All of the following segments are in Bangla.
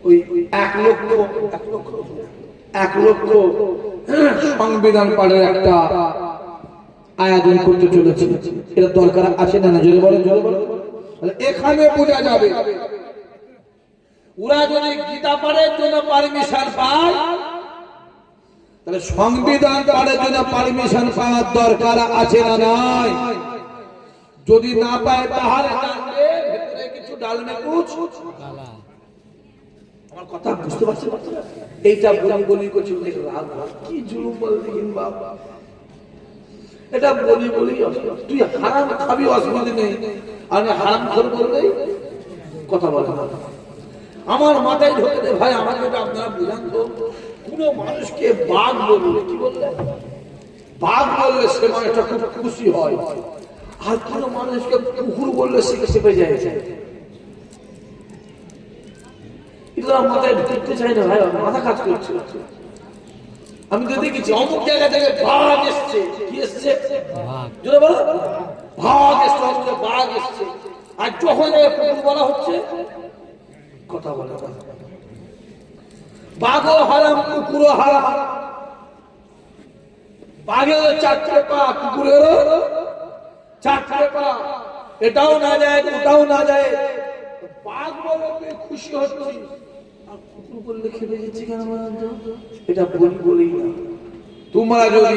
ওই 1 লক্ষ সংবিধান পাঠের একটা আয়োজন করতে চলেছে। এটা দরকার আছে না? জোরে বলেন, জোরে বলেন। এখানে বোঝা যাবে ওরা যদি গীতা পাঠের জন্য পারমিশন পায়, তাহলে সংবিধান পাঠের জন্য পারমিশন পাওয়ার দরকার আছে না নাই? যদি না পায় তাহলে জানবে ভিতরে কিছু ডালমে কুছ কালা। আমার কথা বুঝতে পারছেন? এইটা বলি করছি, কি জুলুম বলতে বাবা। এটা বলি তুই হারাম খাবি, অসুবিধা নেই। আমি হারাম খোর বললেই কথা বলে না। আমার মাথায় ঢোকে দে ভাই, আমাকে আপনারা বুঝান তো। কোন মানুষকে বাঘ বললে, কি বললে বাঘ বললে সে মানুষটা খুব খুশি হয়, আর কোন মানুষকে কুকুর বললে সে চেপে যায়। এগুলো মাথায় ঢুকতে চাই না ভাই, মাথা কাজ করছে। আমি তো দেখেছি অমুক জায়গা থেকে বাঘ এসছে। কি এসছে? জোরে বলো, বাঘ এসছে, বাঘ এসছে। আর যখন কুকুর বলা হচ্ছে, কথা বলে বাঘও হারাম, কুকুরও হারাম। বাঘের 4টে পা, কুকুরেরও 4টে পা। এটাও না যায়, ওটাও না যায়। বাঘ বলে খুশি হচ্ছি, আর কুকুর বললে খেপে যাচ্ছে কেন বলেন তো? এটা বলি না। তোমরা যদি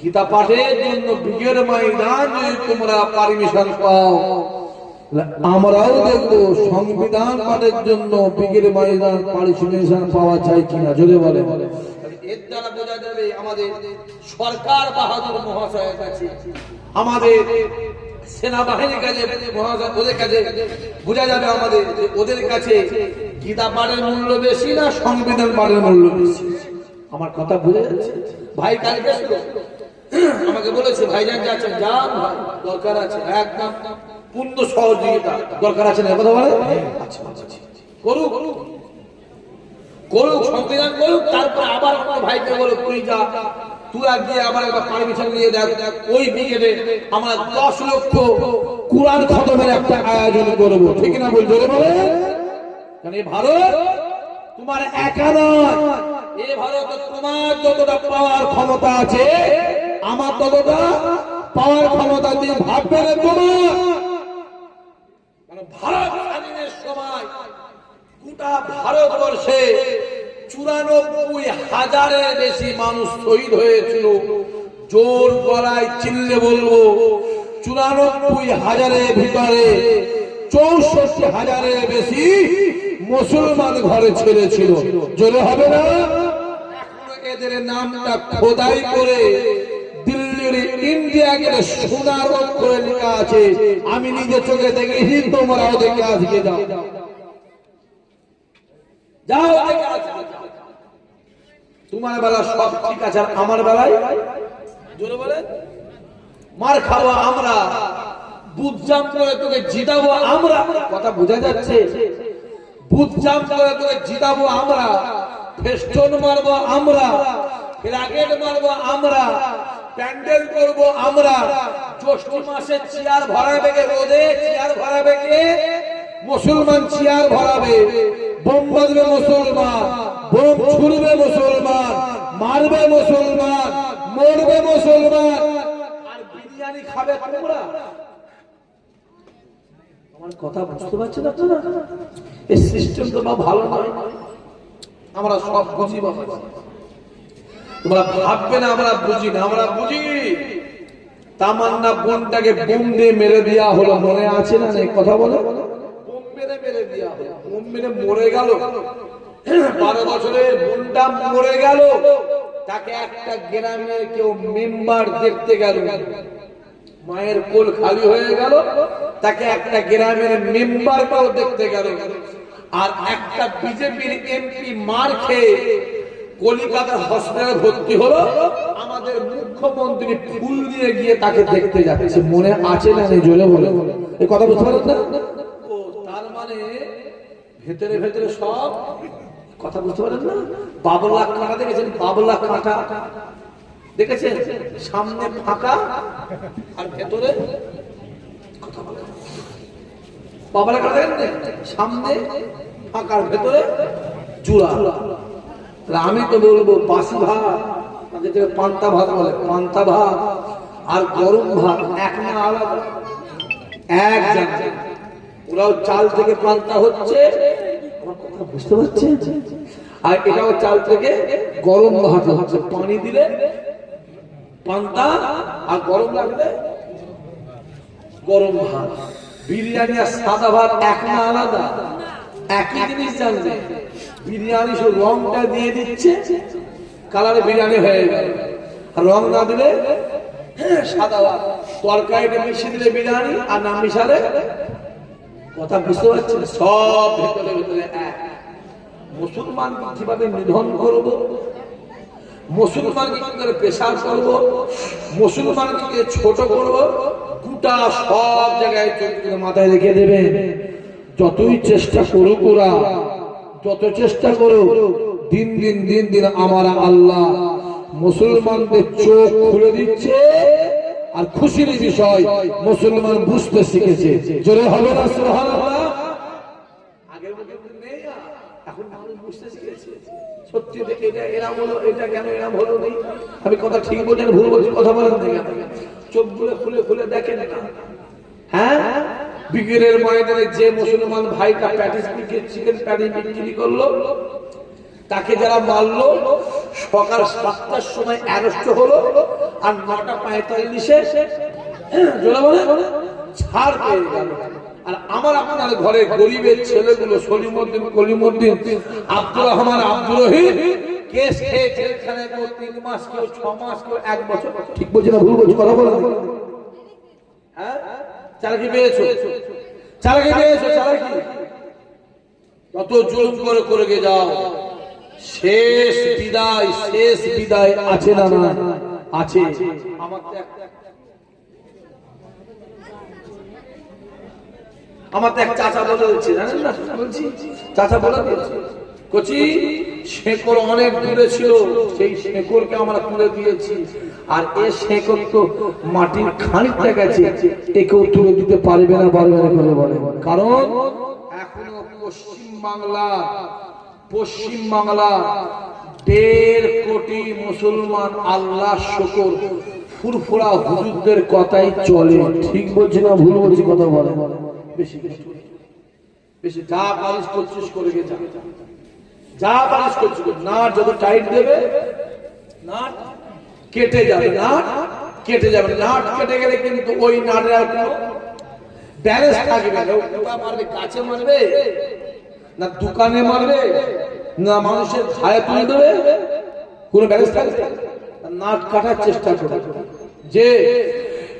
গীতা পাঠের জন্য বিজয়ের ময়দান যদি তোমরা পারমিশন পাও, আমরাও দেখবো সংবিধান পাঠের জন্য বিজয়ের ময়দান পারমিশন পাওয়া যায় কিনা। জোরে বলে। এর দ্বারা বোঝা যাবে আমাদের সরকার বাহাদুর মহাশয়ের কাছে, আমাদের সেনাবাহিনীর কাছে, ওদের কাছে বোঝা যাবে আমাদের ওদের কাছে গীতা পাঠের মূল্য বেশি না সংবিধান পাঠের মূল্য বেশি। আমার কথা বুঝে যাচ্ছে? ভাই কালকে আমাকে বলেছে ভাইজান যাচ্ছেন, যান ভাই, দরকার আছে, একদম পূর্ণ সহযোগিতা দরকার আছে না? কথা বলে আচ্ছা করুক, সংবিধান করুক। তারপরে আবার আমার ভাইকে বলো তুই যা, তুই গিয়ে আবার একবার পারমিশন নিয়ে দেখ, ওই ব্রিগেডে আমরা 10 লক্ষ কুরআন খতমের একটা আয়োজন করব। ঠিক না বল? জোরে বলে। কারণ এই ভারত তোমার একা নয়। এই ভারত তোমার যতটা পাওয়ার ক্ষমতা আছে, আমার ততটা পাওয়ার ক্ষমতা দিয়ে ভাববে না তোমার। কারণ ভারত স্বাধীনের সময় গোটা ভারতবর্ষে 94,000-এর বেশি মানুষ শহীদ হয়েছিল। জোর গলায় চিল্লে বলবো 94,000-এর ভিতরে 64,000-এর বেশি মুসলমান ঘরে ছেড়েছিল। জোরে হবে না? এখনো এদের নামটা খোদাই করে দিল্লির ইন্ডিয়া গেটে সোনার অক্ষরে লেখা আছে। আমি নিজে চোখে দেখেছি, তোমরাও দেখে আজকে যাও যাও। তোমার বেলা সব ঠিক আছে, আর আমার বেলায় জোরে বলে মার খাবো আমরা, বুঝজাম করে তোকে জিতাবো আমরা। কথা বোঝা যাচ্ছে? বুঝজাম করে তোকে জিতাবো আমরা, ফেস্টন মারবো আমরা, প্লাকেট মারবো আমরা, প্যান্ডেল করবো আমরা। জ্যৈষ্ঠ মাসে চেয়ার ভরাবে কে? রোদে চেয়ার ভরাবে কে? মুসলমান চেয়ার ভরাবে। বোম বাঁধবে মুসলমান, বোম ছুড়বে মুসলমান, মারবে মুসলমান, মরবে মুসলমান, আর বিরিয়ানি খাবে তোমরা। আমার কথা বুঝতে পারছেন আপনারা? এই সিস্টেম তো ভালো নয়। আমরা সব বুঝি বাবা, তোমরা ভাববে না আমরা বুঝি না। আমরা বুঝি। তামান্না বোনটাকে বোম দিয়ে মেরে দেওয়া হলো, মনে আছে না? কথা বলো। মেরে দিয়া মেরে মরে গেল। 12 বছরের বোনটা মরে গেল। তাকে একটা গ্রামের কেউ মেম্বার দেখতে গেল। মায়ের কোল খালি হয়ে গেল, তাকে একটা গ্রামের মেম্বার কেউ দেখতে গেল। আর একটা বিজেপির এমপি মার খেয়ে কলিকাতার হসপিটালে ভর্তি হলো। আমাদের মুখ্যমন্ত্রী ফুল দিয়ে গিয়ে তাকে দেখতে যাচ্ছে। মনে আছে না? জোরে বলে। এই কথা বুঝতে পারেন না? তার মানে ভেতরে ভেতরে সব কথা বুঝতে পারেন না? বাবলা কাঁটা দেখেছেন? বাবলা কাঁটা দেখেছেন? সামনে ফাঁকা আর ভেতরে কথা বলে। বাবার কাছে সামনে ফাঁকার ভেতরে চূড়া। আমি তো বলবো বাসি ভাত, তাকে যে পান্তা ভাত বলে, পান্তা ভাত আর গরম ভাত এক না আলাদা? এক জায়গায় ওরাও চাল থেকে পান্তা হচ্ছে, আমার কথা বুঝতে পারছেন? আর এটাও চাল থেকে গরম ভাত হচ্ছে। পানি দিলে পান্তা আর গরম লাগলে গরম ভাত। বিরিয়ানি আর সাদা ভাত এক না আলাদা? একই জিনিস জানবে। বিরিয়ানি শুধু রংটা দিয়ে দিচ্ছে, কালারে বিরিয়ানি হয়ে গেল। আর রং না দিলে সাদা ভাত। তরকারিটা মিশিয়ে দিলে বিরিয়ানি, আর না মিশালে, কথা বুঝতে পারছেন? সব ভেতরে ভেতরে এক। মুসলমান কিভাবে নিধন করব, মুসলমানকে কি করে পেশার করব, মুসলমানকে ছোট করব, গোটা সব জায়গায় মাথায় রেখে দেবে। যতই চেষ্টা করুক ওরা, যত চেষ্টা করো, দিন দিন দিন দিন আমার আল্লাহ মুসলমানদের চোখ খুলে দিচ্ছে। আর খুশির বিষয়, মুসলমান বুঝতে শিখেছে। জোরে হবে না সুবহানাল্লাহ? আগের মতো নেই, এখন মানুষ বুঝতে শিখেছে। সত্যি এটা এরাম হলো, এটা কেন এরাম হলো নেই। আমি কথা ঠিক বলছেন ভুল বলছি? কথা বলেন দেখেন, চোখগুলো খুলে খুলে দেখেন না। হ্যাঁ, বিকেলের ময়দানে যে মুসলমান ভাইটা প্যাটিস বিক্রি, চিকেন প্যাটিস বিক্রি করলো, তাকে যারা মারলো, সকাল 7টার সময় অ্যারেস্ট হলো, আর 9:45-এ ছাড় পেয়ে গেল। আর আমার আপনার ঘরে গরিবের ছেলেগুলো সলিমউদ্দিন, কলিমউদ্দিন, আব্দুর রহমান, আব্দুর রহিম কেস খেয়ে জেলখানায় 3 মাস, কেউ 6 মাস, কেউ 1 বছর। ঠিক বলছি না ভুল বলছি? কথা বলেন। হ্যাঁ, চালাকি পেয়েছো, চালাকি পেয়েছো, চালাকি। যত জুলুম করে করে গে যাও, শেষ বিদায়, শেষ বিদায় আছে না? না আছে। আমার তো এক চাচা বলে দিচ্ছে, জানেন না? বলছি চাচা বলে দিয়েছে, কচি শেকড় অনেক দূরে ছিল, সেই শেকড়কে আমরা তুলে দিয়েছি। আর এ শেকড় তো মাটির খানিকটা গেছে, একেও তুলে দিতে পারবে না, পারবে না করে বলে। কারণ এখনো পশ্চিম বাংলা 1.5 কোটি মুসলমান, আল্লাহ শুকর, ফুরফুরা হুজুরদের কথাই চলে। ঠিক বলছি না ভুল বলছি? কথা বলে। বেশি বেশি যা পালিশ করছিস করে গে, যা পালিশ করছিস না, যত টাইট দেবে নাট কেটে যাবে, নাট কেটে যাবে। নাট কেটে গেলে কিন্তু ওই নাটের আর কোনো ব্যালেন্স থাকবে না। মারবে, কাছে মারবে না, দোকানে মারবে না, মানুষের ঘায়ে তুলে দেবে, কোনো ব্যালেন্স থাকবে। নাট কাটার চেষ্টা করে যে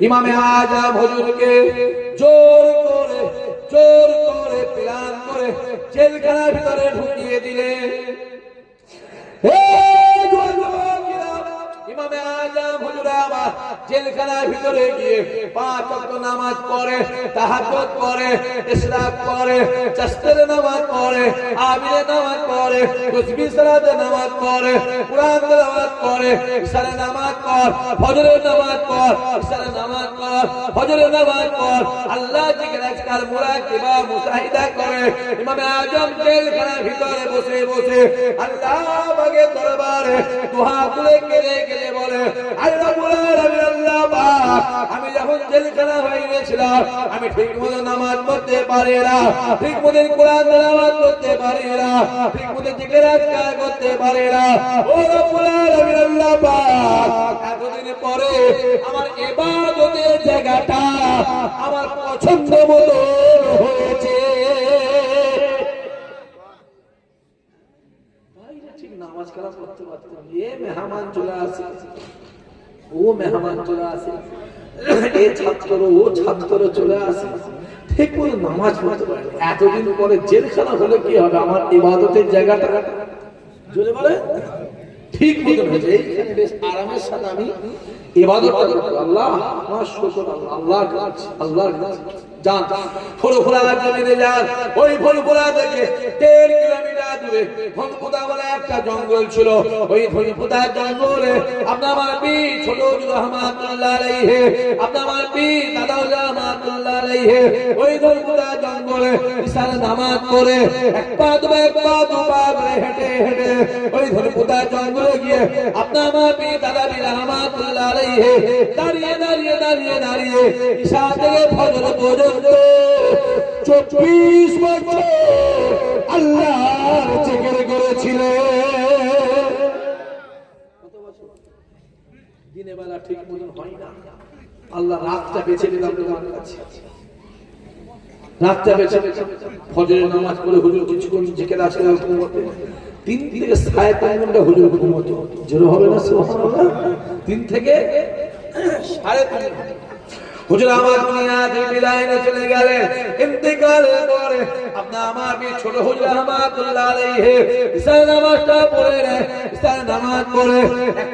ইমামে আজম হুজুরকে জোর করে প্ল্যান করে জেলখানার ভিতরে ঢুকিয়ে দিলে। ইমামে আজম হুজুর আমার জেলখানার ভিতরে গিয়ে 5 ওয়াক্ত নামাজ পড়ে, তাহাজ্জুদ পড়ে, ইশরাক পড়ে, চাশতের নামাজ পড়ে, আবিরের নামাজ পড়ে, তাসবিহ সালাতের নামাজ পড়ে, কুরআন তেলাওয়াত করে, ইশারে নামাজ পড়, ফজরের নামাজ পড়, ইশারে নামাজ পড়, ফজরের নামাজ পড়, আল্লাহ জিকির আজকার মুরাকিবা মুসাহিদা করে। ইমামে আজম জেলখানার ভিতরে বসে বসে আল্লাহ পাকের দরবারে দুআ করে কেঁদে বলে, আল্লাহ আমি যখন জেলখানা হয়ে গেছিলাম, আমি ঠিক মতো নামাজ পড়তে পারি না, ঠিক মতো কোরআন তেলাওয়াত করতে পারি না, ঠিক মতো জিকির আজকার করতে পারি না। ও রব্বুল আলামিন, আল্লাহ পাক এতদিন পরে আমার ইবাদতের জায়গাটা আমার পছন্দ মতো হয়েছে। ঠিক নামাজ কালাম করতে পারতাম, এ মেহমান চলে আসে, ও মেহমান চলে আসে, এ ছাত্র ও ছাত্র চলে আসে, ঠিক মতো নামাজ পড়তে পারে। এতদিন পরে জেলখানা হলে কি হবে? আমার ইবাদতের জায়গাটা জোরে বলে ঠিক মতো হয়েছে। এইখানে বেশ আরামের সাথে আমি ইবাদত করব। আল্লাহ আমার শুকর, আল্লাহর কাছে যান ফুরফুরা জমিনে যান। ওই ফুরফুরা থেকে 1.5 কিলোমিটার দূরে ধনপুতা বলে একটা জঙ্গল ছিল। ওই ধনপুতা জঙ্গলে আপনার আমার পীর ছোট হুজুর রহমাতুল্লাহ আলাইহি, আপনার আমার পীর দাদা হুজুর রহমাতুল্লাহ আলাইহি ওই ধনপুতা জঙ্গলে ইশার নামাজ পড়ে এক পা দুপা করে হেঁটে হেঁটে ওই ধনপুতা জঙ্গলে গিয়ে আপনার আমার পীর দাদা পীর রহমাতুল্লাহ আলাইহি দাঁড়িয়ে দাঁড়িয়ে দাঁড়িয়ে দাঁড়িয়ে ইশা থেকে ফজর পর্যন্ত 24 বছর আল্লাহর জিকির করেছিলেন। কত বছর? দিনে বেলা ঠিক মতন হয় না, আল্লাহ রাতটা বেছে নিলাম তোমার কাছে। রাতটা বেছে ফজরের নামাজ পড়ে হুজুর কিছুক্ষণ জিকির আসে ঘুমোতে, 3 থেকে 3.5 ঘন্টা হুজুর ঘুমোতে। জোরে হবে না সুবহানাল্লাহ? 3 থেকে 3.5 হুজুর আমার দুনিয়া থেকে বিদায় নিয়ে চলে গেলেন। ইন্তেকালের পরে আপনার আমার ছোট হুজুর রহমাতুল্লাহ আলাইহি ইশার নামাজটা পড়ে ইশার নামাজ পড়ে এক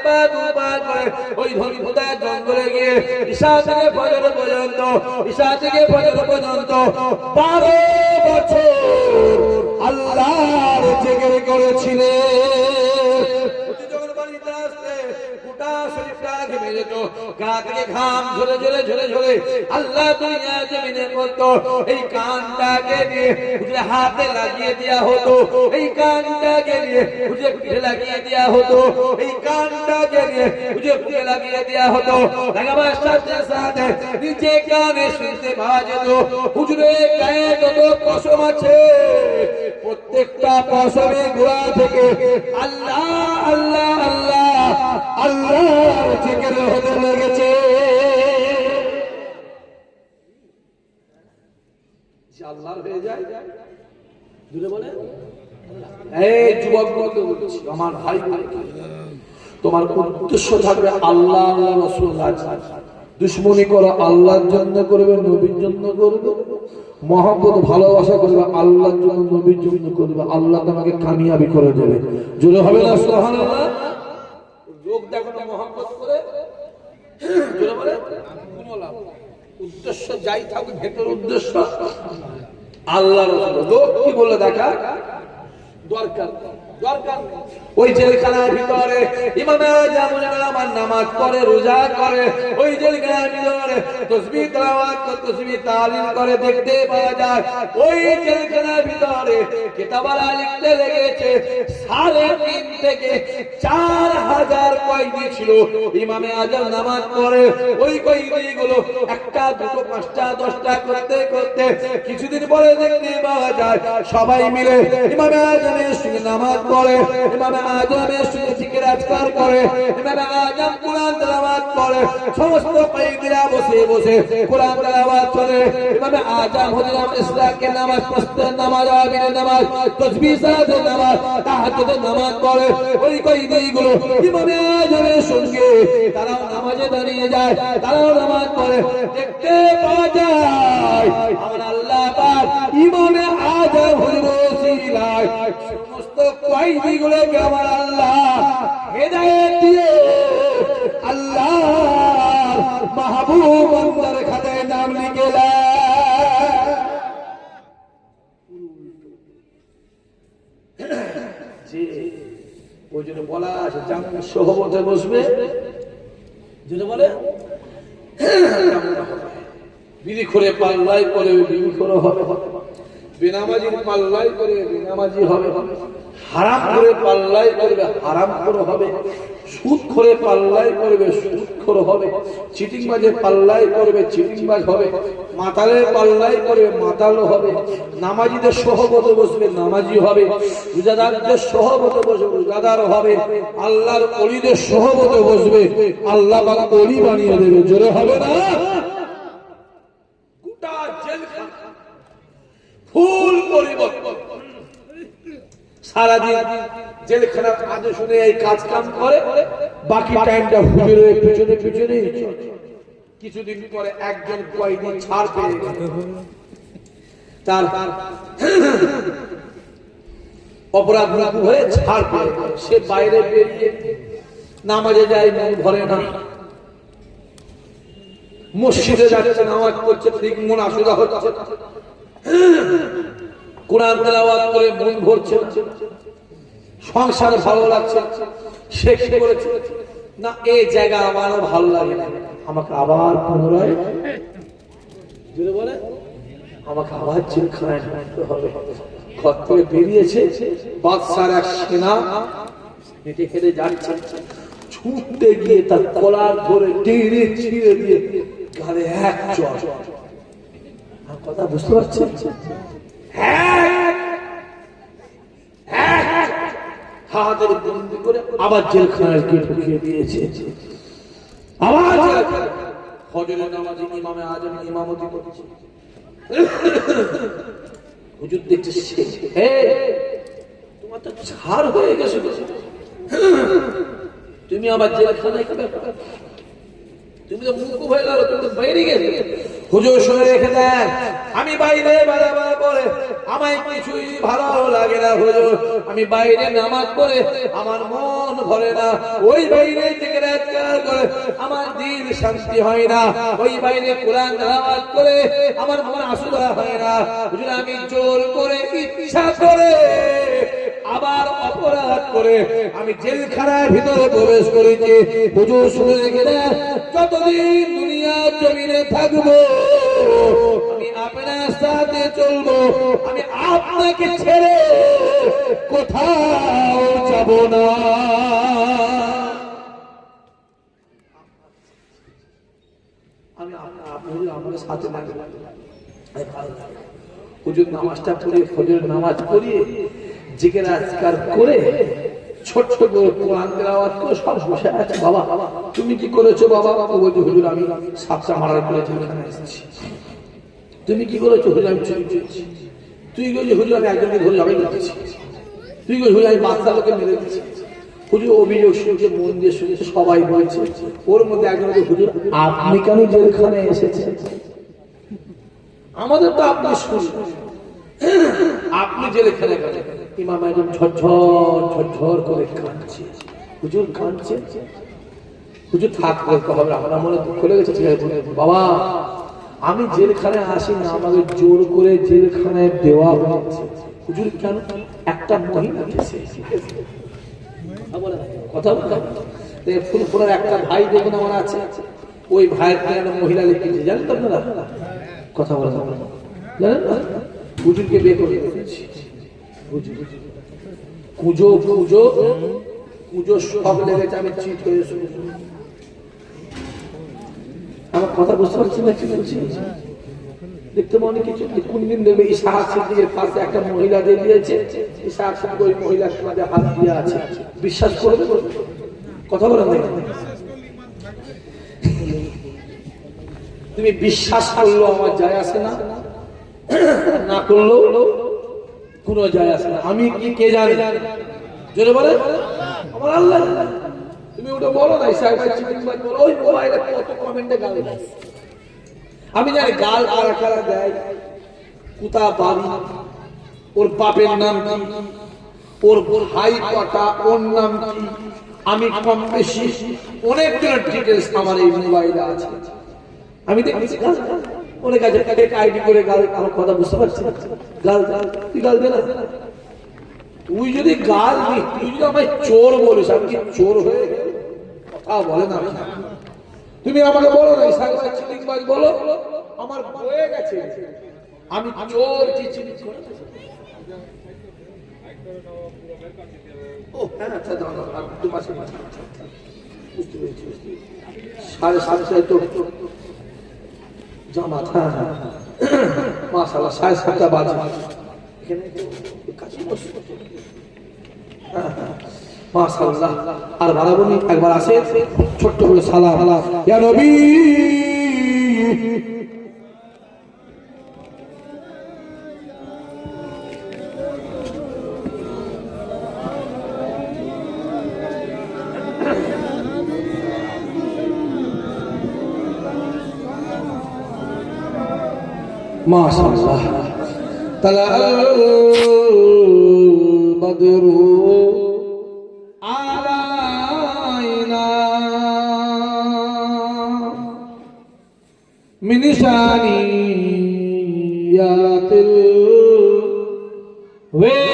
পা দুপা করে ওই ধনপুতা জঙ্গলে গিয়ে ইশা থেকে ফজর পর্যন্ত 12 বছর আল্লাহর জিকির করেছিলেন। আল্লাহ দুনিয়া জমিনে বলতো এই কানটাকে দিয়ে হুজুরে হাতে লাগিয়ে দেয়া হতো, এই কানটাকে দিয়ে হুজুরে পিঠে লাগিয়ে দেয়া হতো, এই কানটাকে দিয়ে হুজুরে পিঠে লাগিয়ে দেয়া হতো। লাগাবার সাথে সাথে নিচে কানে শুনতে পাওয়া যেত হুজুরের গায়ে যত পশম আছে প্রত্যেকটা পশমে গোড়া থেকে আল্লাহ আল্লাহ আল্লাহ আল্লাহর জিকির হতে লেগেছে। আল্লাহর হয়ে যায় দূরে বলে এই যুবক বলতে বলছি আমার ভাই, তোমার উদ্দেশ্য থাকবে আল্লাহ আল্লাহ রাসূলুল্লাহ। দুশমনি করো আল্লাহর জন্য করবে, নবীর জন্য করবে। মহব্বত ভালোবাসা করবে আল্লাহর জন্য, নবীর জন্য করবে। আল্লাহ তোমাকে কামিয়াবি করে দেবে। জোরে হবে না সুবহানাল্লাহ? লোক দেখো না মহব্বত করে, জোরে বলে কোনো লাভ। উদ্দেশ্য যাই থাকুক, ভেতর উদ্দেশ্য আল্লাহর রাসূল। লোক কি বলে দেখা দরকার দরকার। ওই জেলখানার ভিতরে ইমাম আযম আমার নামাজ পড়ে, রোজা করে, ওই জেলখানার ভিতরে তাসবিহ তেলাওয়াত করে, তাসবিহ তাহলিল করে দেখতে পাওয়া যায়। ওই জেলখানার ভিতরে কিতাবওয়ালা লিখতে লেগেছে 3.5 থেকে 4,000 কয়েদি ছিল। ইমাম আযম নামাজ পড়ে, ওই কয়েদিগুলো 1টা 2টো 5টা 10টা করতে করতে কিছুদিন পরে দেখতে পাওয়া যায় সবাই মিলে ইমাম আযমের সঙ্গে নামাজ পড়ে, ইমাম আযমের সঙ্গে জিকির আজকার করে, ইমাম আযম কুরআন তেলাওয়াত করে। সমস্ত কয়েদিরা বসে বসে কুরআন তেলাওয়াত করে। ইমাম আযম হুজুর ইসলামের নামাজ, প্রস্তুত নামাজ, আমিনের নামাজ, তাসবিহ সালাতের নামাজ, তাহাজ্জুদের নামাজ পড়ে। ওই কয়েদিগুলো ইমাম আযমের সঙ্গে তারাও নামাজে দাঁড়িয়ে যায়, তারাও নামাজ পড়ে। দেখতে পাওয়া যায় আমার আল্লাহ পাক ইমাম আযম হুজুরের ওসিলায় সমস্ত কয়েদিগুলোকে আমার আল্লাহ হেদায়েত দিয়ে আল্লাহর মাহবুব বান্দার খাতায় নাম লিখে দেয়। যে ওই জন্য বলা আছে জামিন সহবতে বসবে, যেটা বলে বিড়ি করে পাল্লাই করে বিড়ি করে হবে, বেনামাজির পাল্লাই করে বেনামাজি হবে, হারাম করে পাল্লাই করবে হারাম করে হবে, সুদ করে পাল্লাই করবে সুদ করে হবে, চিটিং বাজে পাল্লাই করবে চিটিং বাজ হবে, মাতালের পাল্লাই করবে মাতালও হবে। নামাজিদের সহবতে বসবে নামাজি হবে, রোজাদারদের সহবতে বসবে রোজাদার হবে, আল্লাহর ওলিদের সহবতে বসবে আল্লাহ পাক ওলি বানিয়ে দেবে। জোরে হবে না? গোটা জেলখানা ফুল পরিবর্তন। সারাদিন জেলখানা কাজে শুনে এই কাজ কাম করে, বাকি টাইমটা হুজুরের পিছনে পিছনেই চলে। কিছুদিন পরে একজন কয়েদি ছাড় পেয়ে গেল, তার অপরাধ মুক্ত হয়ে ছাড় পেয়ে গেল। সে বাইরে বেরিয়ে নামাজে যায়, মন ভরে না, মসজিদে যাচ্ছে, নামাজ পড়ছে, ঠিক মন আসুদা হচ্ছে, কোরআন তেলাওয়াত করে মন ভরছে, সংসার ভালো লাগছে, সে কি করেছে না এই জায়গা আমারও ভালো লাগে না, আমাকে আবার পুনরায় বলে আমাকে আবার জেলখানায় ঢুকতে হবে। ঘর থেকে বেরিয়েছে, বাদশার এক সেনা হেঁটে হেঁটে যাচ্ছে, ছুটতে গিয়ে তার কলার ধরে টেনে ছিঁড়ে দিয়ে গালে এক চড়। কথা বুঝতে পারছেন? হাতের বন্দি করে আবার জেলখানায় ঢুকিয়ে দিয়েছে। আবার ফজরের নামাজে ইমামে আজম ইমামতি করছে। হুজুর দেখছে তোমার তো ছাড় হয়ে গেছে, তুমি আবার জেলখানায় কি ব্যাপার? তুমি তো মুখ হয়ে গেল, তুমি তো বাইরে গেলে। হুজুর শুনে রেখে দেন, আমি বাইরে বেড়াবার পরে আমায় কিছুই ভালো লাগে না হুজুর, আমি বাইরে নামাজ পড়ে আমার মন ভরে না, ওই বাইরে থেকে রাজকার করে আমার দিল শান্তি হয় না, ওই বাইরে কোরআন তেলাওয়াত করে আমার মন আসুদা হয় না হুজুর, আমি জোর করে ইচ্ছা করে আবার অপরাধ করে আমি জেলখানার ভিতরে প্রবেশ করেছি। হুজুর শুনে রেখে দেন, যতদিন দুনিয়ার জমিনে থাকবো আমি আপনার সাথে চলবো, আমি আপনাকে ছেড়ে কোথাও যাব না। আমি আপনার সাথে থাকবো। হুজুর নামাজটা পড়ে ফজরের নামাজ পড়িয়ে জিকির আজকার করে ছোট করে কোরআন তেলাওয়াত করে সব বসে আছে। বাবা তুমি কি করেছো বাবা? বলছি হুজুর আমি সাপটা মারার পরে জেলখানে এসেছি। তুমি কি করেছো? হুজুর আমি চুরি করেছি। তুই বলছি হুজুর আমি একজনকে ধরে জবাই করেছি। তুই বলছি হুজুর আমি বাচ্চা লোকে মেরে দিচ্ছি। হুজুর অভিযোগ শুনছে, মন দিয়ে শুনেছে, সবাই বলছে। ওর মধ্যে একজন হুজুর আপনি কেন জেলখানে এসেছেন? আমাদের তো আপনি শুনছেন, আপনি জেলখানে গেলেন। ইমাম একদম ঝরঝর ঝরঝর করে কাঁদছে। হুজুর কাঁদছে, হুজুর থাক বলতে হবে, আমরা মনে দুঃখ লেগেছে, ঠিক আছে বাবা আমি জেলখানে আসি না, আমাকে জোর করে জেলখানায় দেওয়া হয়েছে। হুজুর কেন? একটা মহিলা কথা ফুলপুরের একটা ভাই দেখুন আমার আছে, ওই ভাইয়ের একটা মহিলা লিখেছে, জানেন তো আপনারা? কথা বলা জানেন? হুজুরকে বিয়ে করে দিয়েছি। পুজো পুজো পুজো সব লেগেছে, আমি চিট হয়ে শুনেছি। আমার কথা বুঝতে পারছি না কি বলছি? দেখতে মনে কিছু কোন দিন দেখবে ইশাক সিদ্দিকের পাশে একটা মহিলা দিয়ে দিয়েছে, ইশাক সিদ্দিক ওই মহিলার মাঝে হাত দিয়ে আছে, বিশ্বাস করবে? কথা বলেন না, তুমি বিশ্বাস করলো আমার যায় আসে না, না করলো কোনো যায় আসে না। আমি কি কে জানি জোরে বলে আমার আল্লাহ। তুমি ওটা বলো না ওই মোবাইলে কত কমেন্টে গাল দেয়, আমি জানি গাল আর কারা দেয়, কুতা বাড়ি, ওর বাপের নাম কি, ওর ভাই কটা, ওর নাম কি, আমি কম বেশি অনেক ডিটেলস আমার এই মোবাইলে আছে। আমি দেখছি অনেক আছে আইডি করে গাল, আমার কথা বুঝতে পারছি গাল তুই গাল দে না। তুই যদি গাল দিস, তুই যদি আমায় চোর বলিস, আমি কি চোর হয়ে কথা বলে না? তুমি আমাকে বলো না চিটিংবাজ বলো, আমার হয়ে গেছে, আমি চোর কি চিনি? ও হ্যাঁ আচ্ছা দু মাসে বুঝতে পেরেছি, 7:30 তো জামাত। হ্যাঁ হ্যাঁ মাশাআল্লাহ 7:30 বাজে মাশাআল্লাহ। আর বারাবনি একবার আসে ছোট্ট করে সালাম ইয়া নবী, মাশাআল্লাহ। তালাল বদরু আলাইনা মিনিশানিয়াতিল ওয়ে